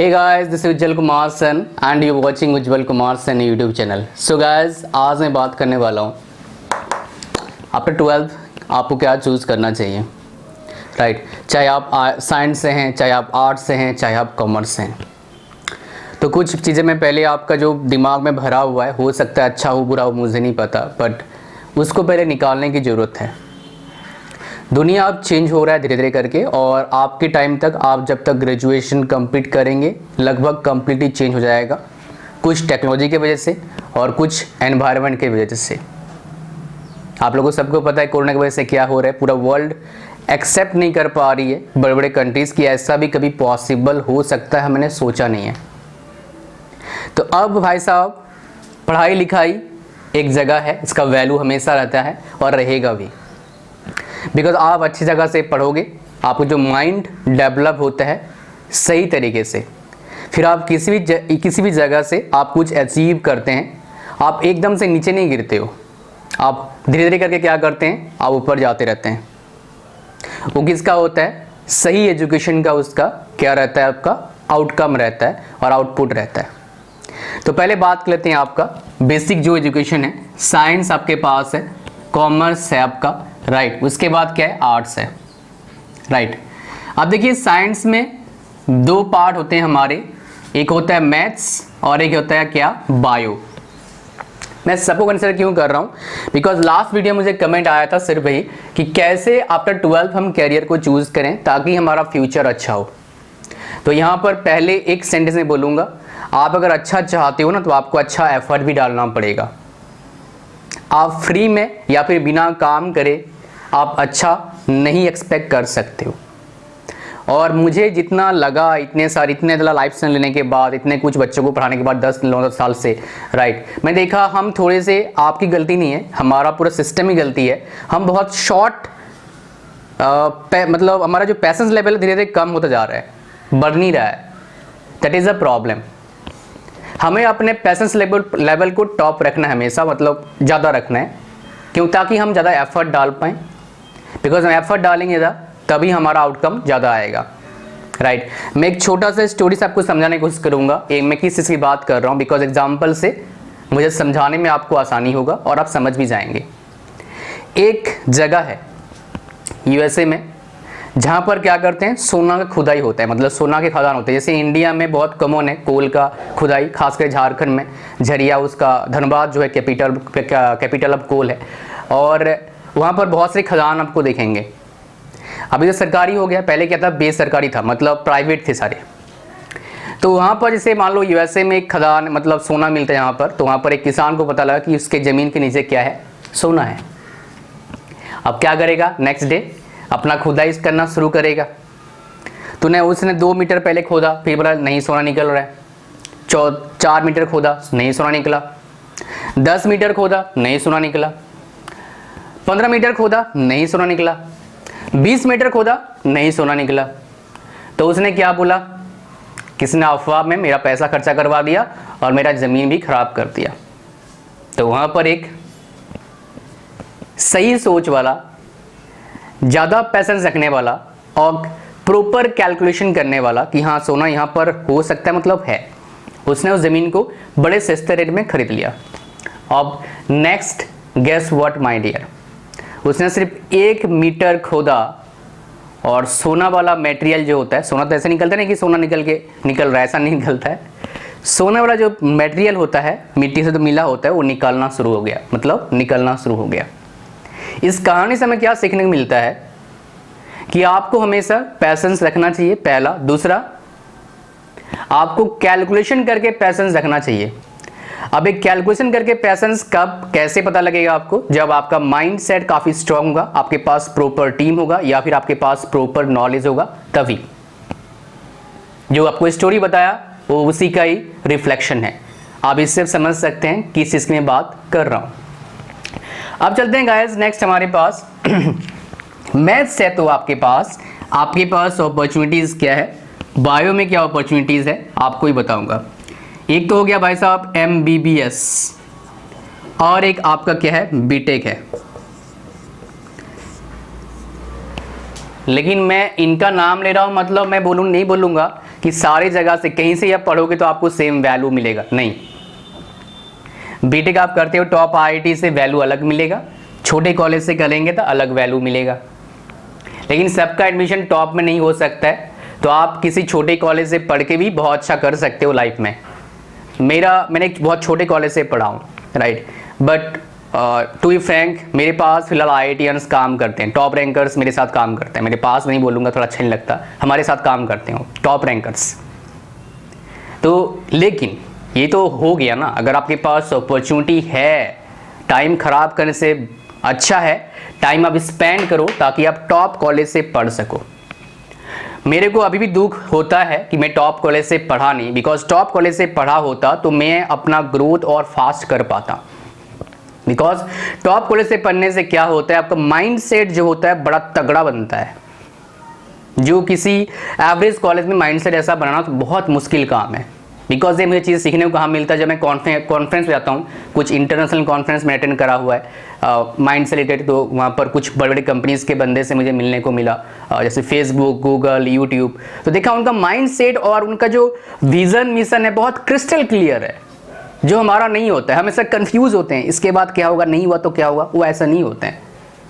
Hey guys, this is Ujjwal Kumar Sun and you watching Ujjwal Kumar Sun YouTube channel. So guys, आज मैं बात करने वाला हूँ आफ्टर 12th आपको क्या चूज़ करना चाहिए, राइट। चाहे आप साइंस से हैं, चाहे आप आर्ट्स से हैं, चाहे आप कॉमर्स से हैं। तो कुछ चीज़ें मैं पहले आपका जो दिमाग में भरा हुआ है, हो सकता है अच्छा हो बुरा हो मुझे नहीं पता, बट उसको पहले निकालने की ज़रूरत है। दुनिया अब चेंज हो रहा है धीरे धीरे करके, और आपके टाइम तक आप जब तक ग्रेजुएशन कंप्लीट करेंगे लगभग कंप्लीटली चेंज हो जाएगा, कुछ टेक्नोलॉजी की वजह से और कुछ एनवायरनमेंट की वजह से। आप लोगों को सबको पता है कोरोना की वजह से क्या हो रहा है, पूरा वर्ल्ड एक्सेप्ट नहीं कर पा रही है बड़े बड़े कंट्रीज़ की ऐसा भी कभी पॉसिबल हो सकता है, मैंने सोचा नहीं है। तो अब भाई साहब, पढ़ाई लिखाई एक जगह है, इसका वैल्यू हमेशा रहता है और रहेगा भी, बिकॉज आप अच्छी जगह से पढ़ोगे, आपको जो माइंड डेवलप होता है सही तरीके से, फिर आप किसी भी जगह से आप कुछ अचीव करते हैं, आप एकदम से नीचे नहीं गिरते हो, आप धीरे धीरे करके क्या करते हैं, आप ऊपर जाते रहते हैं। वो किसका होता है, सही एजुकेशन का, उसका क्या रहता है, आपका आउटकम रहता है और आउटपुट रहता है। तो पहले बात कर लेते हैं आपका बेसिक जो एजुकेशन है। साइंस आपके पास है, कॉमर्स है आपका, राइट। उसके बाद क्या है, आर्ट्स है, राइट। अब देखिए साइंस में दो पार्ट होते हैं हमारे, एक होता है मैथ्स और एक होता है क्या, बायो। मैं सबको कंसिडर क्यों कर रहा हूँ, बिकॉज लास्ट वीडियो मुझे कमेंट आया था सिर्फ वही कि कैसे आफ्टर 12th हम कैरियर को चूज़ करें ताकि हमारा फ्यूचर अच्छा हो। तो यहाँ पर पहले एक सेंटेंस में बोलूँगा, आप अगर अच्छा चाहते हो ना तो आपको अच्छा एफर्ट भी डालना पड़ेगा। आप फ्री में या फिर बिना काम करे आप अच्छा नहीं एक्सपेक्ट कर सकते हो। और मुझे जितना लगा, इतने ज़्यादा लाइफ स्टाइल लेने के बाद, इतने कुछ बच्चों को पढ़ाने के बाद 10-9 साल से, राइट, मैं देखा हम थोड़े से, आपकी गलती नहीं है, हमारा पूरा सिस्टम ही गलती है। हम बहुत शॉर्ट मतलब हमारा जो पैसेंस लेवल धीरे धीरे कम होता जा रहा है, बढ़ नहीं रहा है। That is a problem. हमें अपने पैसेंस लेवल को टॉप रखना है हमेशा, मतलब ज़्यादा रखना है, क्यों, ताकि हम ज़्यादा एफर्ट डाल पाएँ। बिकॉज हम एफर्ट डालेंगे तभी हमारा आउटकम ज़्यादा आएगा, राइट। मैं एक छोटा सा स्टोरी से आपको समझाने की कोशिश करूँगा। मैं किस चीज़ की बात कर रहा हूँ, बिकॉज एग्जाम्पल से मुझे समझाने में आपको आसानी होगा और आप समझ भी जाएंगे। एक जगह है यूएसए में जहाँ पर क्या करते हैं, सोना का खुदाई होता है, मतलब सोना के खदान होते हैं। जैसे इंडिया में बहुत कॉमन है कोल का खुदाई, खासकर झारखंड में झरिया, उसका धनबाद जो है कैपिटल ऑफ कोल है, और वहाँ पर बहुत से खदान आपको देखेंगे। अभी तो सरकारी हो गया, पहले क्या था, बेसरकारी था, मतलब प्राइवेट थे सारे। तो वहाँ पर जैसे मान लो यूएसए में एक खदान, मतलब सोना मिलता है यहाँ पर, तो वहाँ पर एक किसान को पता लगा कि उसके ज़मीन के नीचे क्या है, सोना है। अब क्या करेगा, नेक्स्ट डे अपना खुदाई करना शुरू करेगा। तो उसने 2 मीटर पहले खोदा, फिर बोला नहीं सोना निकल रहा है। 4 मीटर खोदा, नहीं सोना निकला। 10 मीटर खोदा, नहीं सोना निकला। 15 मीटर खोदा, नहीं सोना निकला। 20 मीटर खोदा, नहीं सोना निकला। तो उसने क्या बोला, किसने अफवाह में मेरा पैसा खर्चा करवा दिया और मेरा ज़मीन भी खराब कर दिया। तो वहाँ पर एक सही सोच वाला, ज़्यादा पैसेंस रखने वाला और प्रॉपर कैलकुलेशन करने वाला कि हाँ सोना यहाँ पर हो सकता है, मतलब है, उसने उस ज़मीन को बड़े सस्ते रेट में खरीद लिया। अब next guess what my dear, उसने सिर्फ 1 मीटर खोदा और सोना वाला मटेरियल जो होता है, सोना तो ऐसे निकलता नहीं कि सोना निकल रहा है, ऐसा नहीं निकलता है। सोना वाला जो मटेरियल होता है, मिट्टी से तो मिला होता है, वो निकालना शुरू हो गया, मतलब निकलना शुरू हो गया। इस कहानी से हमें क्या सीखने को मिलता है कि आपको हमेशा पैसेंस रखना चाहिए, पहला। दूसरा, आपको कैलकुलेशन करके पैसेंस रखना चाहिए। अब एक कैलकुलेशन करके पैसेंस कब कैसे पता लगेगा आपको, जब आपका माइंड सेट काफ़ी स्ट्रांग होगा, आपके पास प्रॉपर टीम होगा या फिर आपके पास प्रॉपर नॉलेज होगा, तभी। जो आपको स्टोरी बताया वो उसी का ही रिफ्लेक्शन है। आप इससे समझ सकते हैं किस चीज़ की मैं बात कर रहा हूँ। अब चलते हैं गाइस नेक्स्ट हमारे पास मैथ्स है, तो आपके पास अपॉर्चुनिटीज़ क्या है, बायो में क्या अपॉर्चुनिटीज़ है आपको ही बताऊंगा। एक तो हो गया भाई साहब MBBS, और एक आपका क्या है, बीटेक है। लेकिन मैं इनका नाम ले रहा हूँ, मतलब मैं नहीं बोलूँगा कि सारी जगह से कहीं से आप पढ़ोगे तो आपको सेम वैल्यू मिलेगा, नहीं। बीटेक आप करते हो टॉप आईआईटी से वैल्यू अलग मिलेगा, छोटे कॉलेज से करेंगे तो अलग वैल्यू मिलेगा। लेकिन सबका एडमिशन टॉप में नहीं हो सकता है, तो आप किसी छोटे कॉलेज से पढ़ के भी बहुत अच्छा कर सकते हो लाइफ में। मैंने एक बहुत छोटे कॉलेज से पढ़ा हूँ, right, but to be frank मेरे पास फिलहाल आईआईटीएंस काम करते हैं, टॉप रैंकर्स मेरे साथ काम करते हैं। मेरे पास नहीं बोलूँगा, थोड़ा अच्छा नहीं लगता, हमारे साथ काम करते हो टॉप रैंकर्स। तो लेकिन ये तो हो गया ना, अगर आपके पास अपॉर्चुनिटी है, टाइम ख़राब करने से अच्छा है टाइम आप स्पेंड करो ताकि आप टॉप कॉलेज से पढ़ सको। मेरे को अभी भी दुख होता है कि मैं टॉप कॉलेज से पढ़ा नहीं, बिकॉज टॉप कॉलेज से पढ़ा होता तो मैं अपना ग्रोथ और फास्ट कर पाता। बिकॉज टॉप कॉलेज से पढ़ने से क्या होता है, आपका माइंड सेट जो होता है बड़ा तगड़ा बनता है, जो किसी एवरेज कॉलेज में माइंड सेट ऐसा बनाना तो बहुत मुश्किल काम है। बिकॉज ये मुझे चीज़ सीखने को कहाँ मिलता है, जब मैं कॉन्फ्रेंस में जाता हूँ, कुछ इंटरनेशनल कॉन्फ्रेंस में अटेंड करा हुआ है माइंड से रिलेटेड, तो वहाँ पर कुछ बड़े बड़े कंपनीज़ के बंदे से मुझे मिलने को मिला, जैसे फेसबुक, गूगल, यूट्यूब। तो देखा उनका माइंड सेट और उनका जो विज़न मिशन है बहुत क्रिस्टल क्लियर है, जो हमारा नहीं होता है। हमेशा कन्फ्यूज़ होते हैं, इसके बाद क्या होगा, नहीं हुआ तो क्या होगा, वो ऐसा नहीं होते हैं।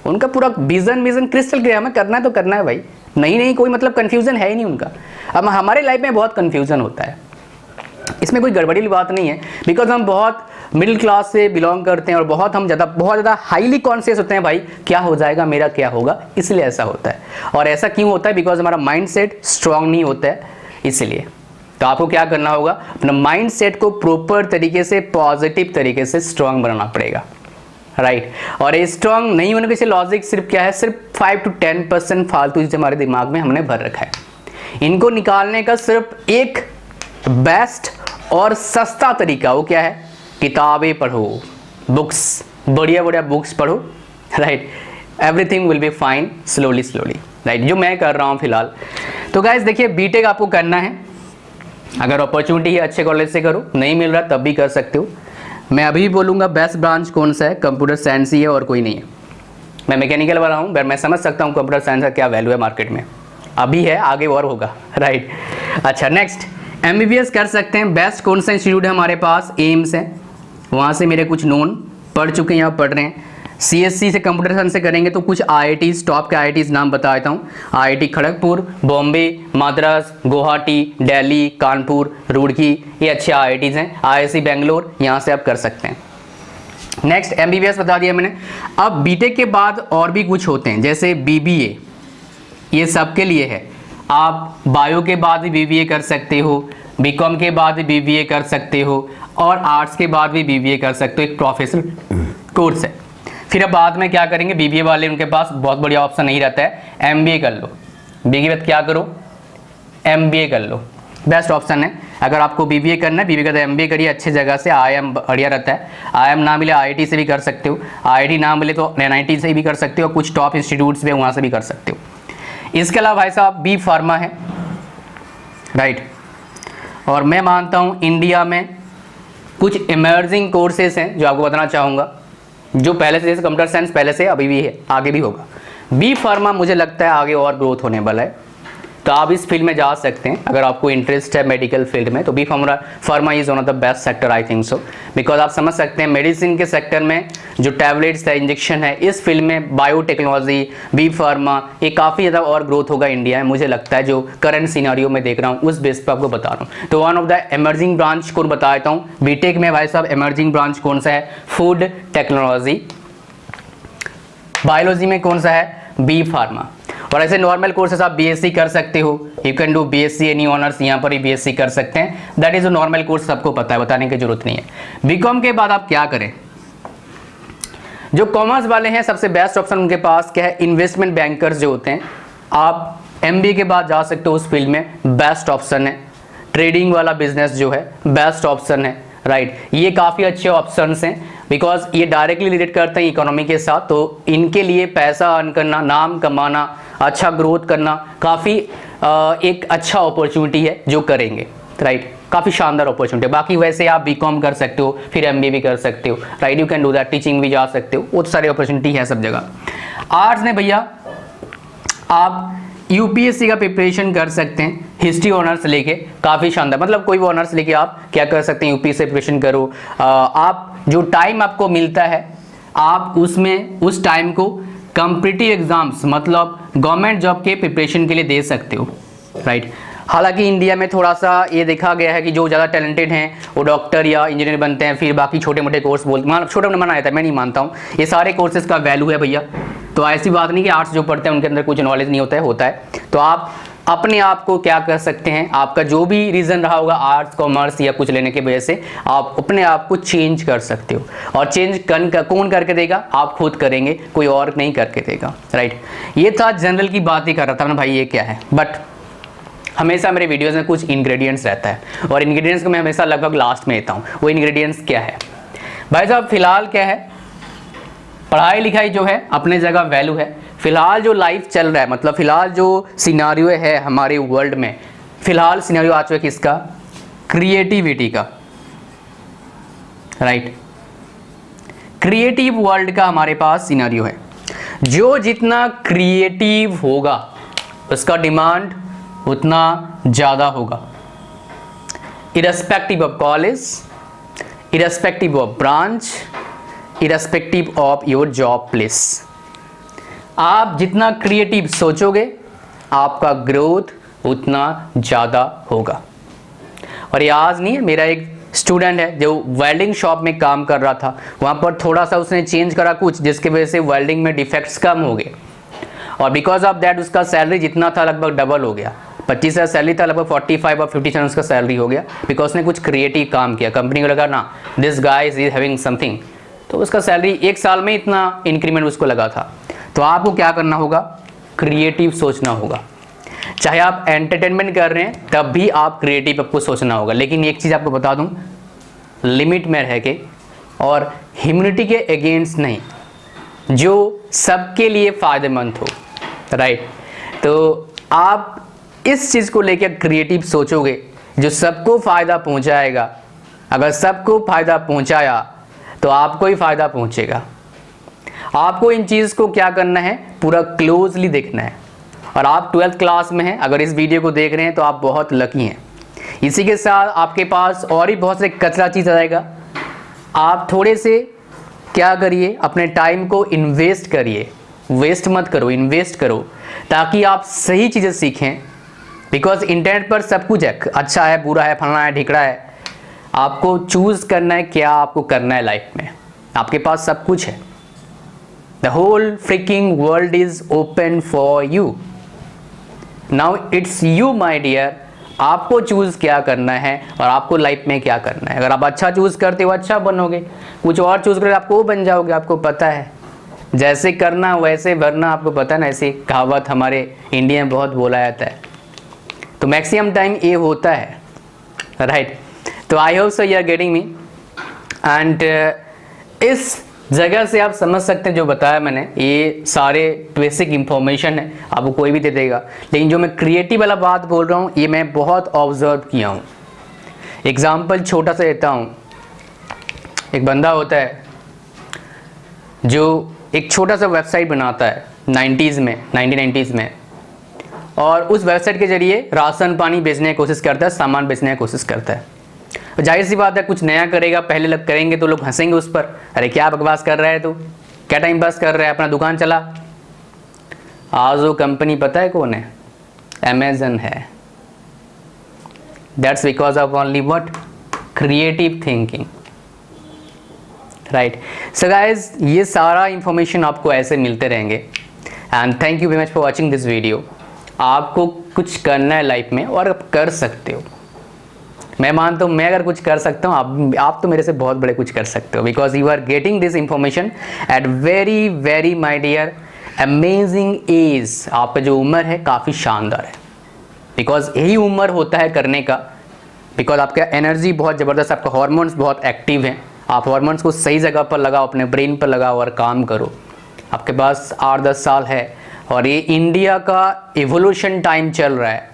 उनका पूरा विज़न क्रिस्टल क्लियर, हमें करना है तो करना है भाई, नहीं कोई मतलब कन्फ्यूज़न है ही नहीं उनका। अब हमारे लाइफ में बहुत कन्फ्यूज़न होता है, इसमें कोई गड़बड़ी बात नहीं है, बिकॉज हम बहुत मिडिल क्लास से बिलोंग करते हैं और बहुत ज़्यादा हाईली कॉन्शियस होते हैं, भाई क्या हो जाएगा, मेरा क्या होगा, इसलिए ऐसा होता है। और ऐसा क्यों होता है, बिकॉज हमारा माइंड सेट स्ट्रांग नहीं होता है, इसलिए। तो आपको क्या करना होगा, अपना माइंड सेट को प्रॉपर तरीके से, पॉजिटिव तरीके से स्ट्रांग बनाना पड़ेगा, राइट। और ये स्ट्रांग नहीं होने के पीछे लॉजिक सिर्फ क्या है, सिर्फ 5 to 10% फालतू चीज़ें हमारे दिमाग में हमने भर रखा है। इनको निकालने का सिर्फ एक बेस्ट और सस्ता तरीका, वो क्या है, किताबें पढ़ो, बुक्स, बढ़िया बुक्स पढ़ो, right. Everything will be fine slowly, right, जो मैं कर रहा हूँ फिलहाल। तो गाइज देखिए, बीटेक आपको करना है, अगर अपॉर्चुनिटी है अच्छे कॉलेज से करो, नहीं मिल रहा तब भी कर सकते हो। मैं अभी भी बोलूँगा बेस्ट ब्रांच कौन सा है, कंप्यूटर साइंस ही है और कोई नहीं है। मैं मैकेनिकल वाला हूँ, मैं समझ सकता हूँ कंप्यूटर साइंस का क्या वैल्यू है मार्केट में, अभी है, आगे और होगा, राइट। अच्छा, नेक्स्ट MBBS कर सकते हैं। बेस्ट कौन सा इंस्टीट्यूट है हमारे पास, एम्स है, वहाँ से मेरे कुछ नोन पढ़ चुके हैं, यहाँ पढ़ रहे हैं। CSC से कंप्यूटर साइंस से करेंगे तो कुछ IITs, टॉप के IITs नाम बता देता हूँ। IIT खड़गपुर, बॉम्बे, मद्रास, गुवाहाटी, दिल्ली, कानपुर, रुड़की, ये अच्छे IITs हैं। IISc बेंगलोर, यहाँ से आप कर सकते हैं। नेक्स्ट MBBS बता दिया मैंने। अब बीटेक के बाद और भी कुछ होते हैं, जैसे BBA, ये सबके लिए है। आप बायो के बाद भी BBA कर सकते हो, बीकॉम के बाद भी BBA कर सकते हो, और आर्ट्स के बाद भी BBA कर सकते हो, एक प्रोफेशनल कोर्स है। फिर अब बाद में क्या करेंगे, BBA वाले उनके पास बहुत बढ़िया ऑप्शन नहीं रहता है, MBA कर लो। BBA के बाद क्या करो, MBA कर लो, बेस्ट ऑप्शन है। अगर आपको BBA करना है, BBA का MBA करिए अच्छी जगह से, IIM बढ़िया रहता है। IIM ना मिले IIT से भी कर सकते हो, IIT ना मिले तो NIT से भी कर सकते हो, कुछ टॉप इंस्टीट्यूट्स भी वहाँ से भी कर सकते हो। इसके अलावा भाई साहब B फार्मा है, राइट। और मैं मानता हूँ इंडिया में कुछ इमर्जिंग कोर्सेज हैं जो आपको बताना चाहूँगा, जो पहले से, जैसे कंप्यूटर साइंस पहले से अभी भी है, आगे भी होगा। B फार्मा मुझे लगता है आगे और ग्रोथ होने वाला है, तो आप इस फील्ड में जा सकते हैं अगर आपको इंटरेस्ट है मेडिकल फील्ड में। तो B pharma is one of the best sector, I think so, because आप समझ सकते हैं मेडिसिन के सेक्टर में जो टैबलेट्स है, इंजेक्शन है, इस फील्ड में बायोटेक्नोलॉजी, B फार्मा, ये काफ़ी ज़्यादा और ग्रोथ होगा इंडिया में, मुझे लगता है। जो करंट सिनेरियो में देख रहा हूँ उस बेस पर आपको बता रहा हूँ। तो one of the emerging branch कौन बता देता हूँ, बीटेक में भाई साहब एमर्जिंग ब्रांच कौन सा है, फूड टेक्नोलॉजी। बायोलॉजी में कौन सा है, B फार्मा। और ऐसे नॉर्मल कोर्सेस आप BSc कर सकते हो, you can do BSc any honours, यहाँ पर ही BSc कर सकते हैं। दैट इज नॉर्मल कोर्स, सबको पता है, बताने की जरूरत नहीं है। बीकॉम के बाद आप क्या करें, जो कॉमर्स वाले हैं सबसे बेस्ट ऑप्शन उनके पास क्या है, इन्वेस्टमेंट बैंकर्स जो होते हैं, आप MBA के बाद जा सकते हो उस फील्ड में, बेस्ट ऑप्शन है। ट्रेडिंग वाला बिजनेस जो है बेस्ट ऑप्शन है, राइट। ये काफ़ी अच्छे ऑप्शंस हैं, बिकॉज ये डायरेक्टली रिलेट करते हैं इकोनॉमी के साथ, तो इनके लिए पैसा अर्न करना, नाम कमाना, अच्छा ग्रोथ करना काफ़ी एक अच्छा अपॉर्चुनिटी है जो करेंगे, राइट। काफ़ी शानदार अपॉर्चुनिटी है। बाकी वैसे आप BCom कर सकते हो, फिर MBA भी कर सकते हो, right, you can do that. Teaching भी जा सकते हो, वो सारी अपॉर्चुनिटी है सब जगह। आर्ट्स ने भैया आप यूपीएससी का प्रिपरेशन कर सकते हैं हिस्ट्री ऑनर्स लेके, काफ़ी शानदार। मतलब कोई भी ऑनर्स लेके आप क्या कर सकते हैं, यूपीएससी प्रिपरेशन करो। आप जो टाइम आपको मिलता है आप उसमें उस टाइम को कॉम्पिटिटिव एग्जाम्स मतलब गवर्नमेंट जॉब के प्रिपरेशन के लिए दे सकते हो, राइट। हालांकि इंडिया में थोड़ा सा ये देखा गया है कि जो ज़्यादा टैलेंटेड हैं वो डॉक्टर या इंजीनियर बनते हैं, फिर बाकी छोटे मोटे कोर्स बोलते हैं। छोटे मोटे मना आता है, मैं नहीं मानता हूँ, ये सारे कोर्सेज का वैल्यू है भैया। तो ऐसी बात नहीं कि आर्ट्स जो पढ़ते हैं उनके अंदर कुछ नॉलेज नहीं होता है। तो आप अपने आप को क्या कर सकते हैं, आपका जो भी रीज़न रहा होगा आर्ट्स कॉमर्स या कुछ लेने की वजह से, आप अपने आप को चेंज कर सकते हो। और चेंज कौन करके देगा, आप खुद करेंगे, कोई और नहीं करके देगा, राइट। ये था जनरल की बात ही कर रहा था ना भाई ये क्या है। बट हमेशा मेरे वीडियोस में कुछ इंग्रेडिएंट्स रहता है और इंग्रेडिएंट्स को मैं हमेशा लगभग लास्ट में देता हूँ। वो इंग्रेडिएंट्स क्या है भाई साहब, फिलहाल क्या है, पढ़ाई लिखाई जो है अपने जगह वैल्यू है। फिलहाल जो लाइफ चल रहा है, मतलब फिलहाल जो सिनारियो है हमारे वर्ल्ड में, फिलहाल सिनारियो आ चुका है किसका, क्रिएटिविटी का, राइट। क्रिएटिव वर्ल्ड का हमारे पास सिनारियो है। जो जितना क्रिएटिव होगा उसका डिमांड उतना ज़्यादा होगा, irrespective of college, irrespective of branch, irrespective of your job place. आप जितना क्रिएटिव सोचोगे आपका ग्रोथ उतना ज़्यादा होगा। और ये आज नहीं है, मेरा एक स्टूडेंट है जो वेल्डिंग शॉप में काम कर रहा था, वहाँ पर थोड़ा सा उसने चेंज करा कुछ, जिसकी वजह से वेल्डिंग में डिफेक्ट्स कम हो गए और बिकॉज ऑफ दैट उसका सैलरी जितना था लगभग डबल हो गया। 25,000 सैलरी था, लगभग 45 और 50,000 उसका सैलरी हो गया, बिकॉज उसने कुछ क्रिएटिव काम किया। कंपनी को लगा ना this guy is having something, तो उसका सैलरी एक साल में इतना इंक्रीमेंट उसको लगा था। तो आपको क्या करना होगा, क्रिएटिव सोचना होगा। चाहे आप एंटरटेनमेंट कर रहे हैं तब भी आप क्रिएटिव आपको सोचना होगा। लेकिन एक चीज़ आपको बता दूं, लिमिट में रह के और ह्यूमैनिटी के अगेंस्ट नहीं, जो सबके लिए फ़ायदेमंद हो, राइट। तो आप इस चीज़ को लेकर क्रिएटिव सोचोगे जो सबको फ़ायदा पहुंचाएगा। अगर सबको फ़ायदा पहुंचाया तो आपको ही फ़ायदा पहुंचेगा। आपको इन चीज़ को क्या करना है, पूरा क्लोजली देखना है। और आप 12th क्लास में हैं, अगर इस वीडियो को देख रहे हैं तो आप बहुत लकी हैं। इसी के साथ आपके पास और भी बहुत से कचरा चीज़ आएगा। आप थोड़े से क्या करिए, अपने टाइम को इन्वेस्ट करिए, वेस्ट मत करो, इन्वेस्ट करो, ताकि आप सही चीज़ें सीखें। बिकॉज इंटरनेट पर सब कुछ है, अच्छा है, बुरा है, फलना है, ढिकड़ा है। आपको चूज़ करना है क्या आपको करना है लाइफ में। आपके पास सब कुछ है, the whole freaking world is open for you. Now it's you my dear, आपको चूज़ क्या करना है और आपको लाइफ में क्या करना है। अगर आप अच्छा चूज़ करते हो अच्छा बनोगे, कुछ और चूज़ करोगे आपको वो बन जाओगे। आपको पता है जैसे करना वैसे भरना, आपको पता है ना, ऐसी कहावत हमारे इंडिया में बहुत बोला जाता है। तो मैक्सिमम टाइम ये होता है, राइट। तो I hope so you are getting me and इस जगह से आप समझ सकते हैं जो बताया मैंने, ये सारे बेसिक इंफॉर्मेशन है, आपको कोई भी दे देगा। लेकिन जो मैं क्रिएटिव वाला बात बोल रहा हूँ ये मैं बहुत ऑब्जर्व किया हूँ। एग्जाम्पल छोटा सा देता हूँ। एक बंदा होता है जो एक छोटा सा वेबसाइट बनाता है 1990s में, और उस वेबसाइट के जरिए राशन पानी बेचने की कोशिश करता है, सामान बेचने की कोशिश करता है। जाहिर सी बात है कुछ नया करेगा, पहले लोग करेंगे तो लोग हंसेंगे उस पर, अरे क्या बकवास कर रहा है तू, क्या टाइम पास कर रहा है, अपना दुकान चला। आज वो कंपनी पता है कौन है, अमेजन है। That's because of only what, creative thinking, right. So guys ये सारा इंफॉर्मेशन आपको ऐसे मिलते रहेंगे and thank you very much for watching this video. आपको कुछ करना है लाइफ में और आप कर सकते हो। मैं मानता हूँ मैं अगर कुछ कर सकता हूँ, आप तो मेरे से बहुत बड़े कुछ कर सकते हो, because you are getting this information at very very my dear amazing age. आपका जो उम्र है काफ़ी शानदार है, बिकॉज यही उम्र होता है करने का। बिकॉज आपका एनर्जी बहुत ज़बरदस्त, आपका हार्मोन्स बहुत एक्टिव हैं। आप हार्मोन्स को सही जगह पर लगाओ, अपने ब्रेन पर लगाओ और काम करो। आपके पास 8-10 साल है और ये इंडिया का एवोल्यूशन टाइम चल रहा है।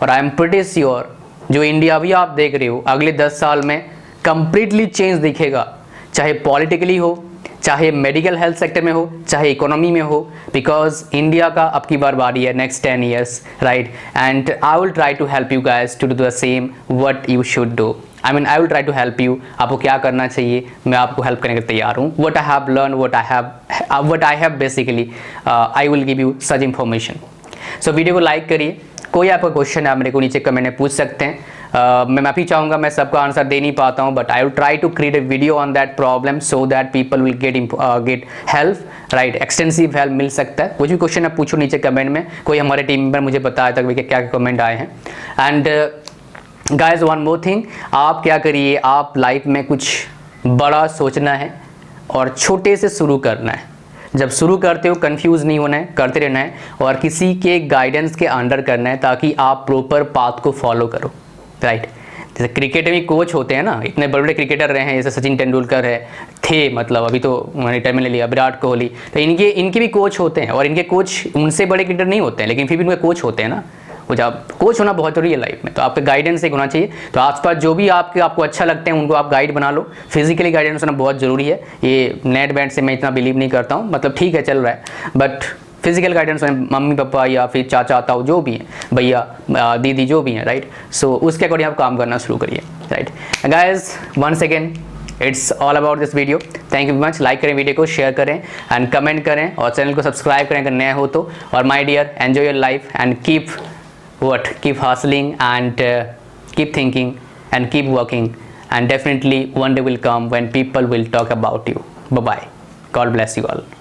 और आई एम प्रीटी श्योर जो इंडिया अभी आप देख रहे हो अगले 10 साल में कंप्लीटली चेंज दिखेगा, चाहे पॉलिटिकली हो, चाहे मेडिकल हेल्थ सेक्टर में हो, चाहे इकोनॉमी में हो, बिकॉज इंडिया का अब की बार बारी है next 10 years, right. And I will try to help you guys to do the same what you should do. I will try to help you. आपको क्या करना चाहिए, मैं आपको हेल्प करने के तैयार हूँ। What I have learn, what I have basically, I will give you such information. So video को लाइक करिए। कोई आपका क्वेश्चन है आप मेरे को नीचे कमेंट में पूछ सकते हैं। मैं माफ़ी चाहूँगा, मैं सबका आंसर दे नहीं पाता हूँ, but I will try to create a video on that problem so that people will get help, right. Extensive help मिल सकता है। कुछ भी क्वेश्चन आप पूछो नीचे कमेंट में, कोई हमारे टीम मेंबर मुझे बताया था कि क्या कमेंट आए हैं। And guys one more thing, आप क्या करिए, आप लाइफ में कुछ बड़ा सोचना है और छोटे से शुरू करना है। जब शुरू करते हो कंफ्यूज नहीं होना है, करते रहना है और किसी के गाइडेंस के अंडर करना है ताकि आप प्रॉपर पाथ को फॉलो करो, राइट। जैसे क्रिकेट में कोच होते हैं ना, इतने बड़े बड़े क्रिकेटर रहे हैं, जैसे सचिन तेंदुलकर है, थे मतलब, अभी तो रिटायरमेंट ले लिया, विराट कोहली, तो इनके भी कोच होते हैं और इनके कोच उनसे बड़े क्रिकेटर नहीं होते हैं, लेकिन फिर भी उनके कोच होते हैं ना। वो जब कोच होना बहुत जरूरी है लाइफ में, तो आपका गाइडेंस एक होना चाहिए। तो आसपास जो भी आपको अच्छा लगते हैं उनको आप गाइड बना लो। फिजिकली गाइडेंस होना बहुत ज़रूरी है। ये नेट बैंड से मैं इतना बिलीव नहीं करता हूँ, मतलब ठीक है चल रहा है, बट फिजिकल गाइडेंस में मम्मी पापा या फिर चाचा ताऊ जो भी हैं, भैया दीदी जो भी हैं, राइट। सो उसके अकॉर्डिंग आप काम करना शुरू करिए, right. Guys once again it's all about this video. Thank you much. Like करें वीडियो को, शेयर करें एंड कमेंट करें और चैनल को सब्सक्राइब करें अगर नए हो तो। और my dear, enjoy your life and keep hustling and keep thinking and keep working, and definitely one day will come when people will talk about you. Bye bye. God bless you all.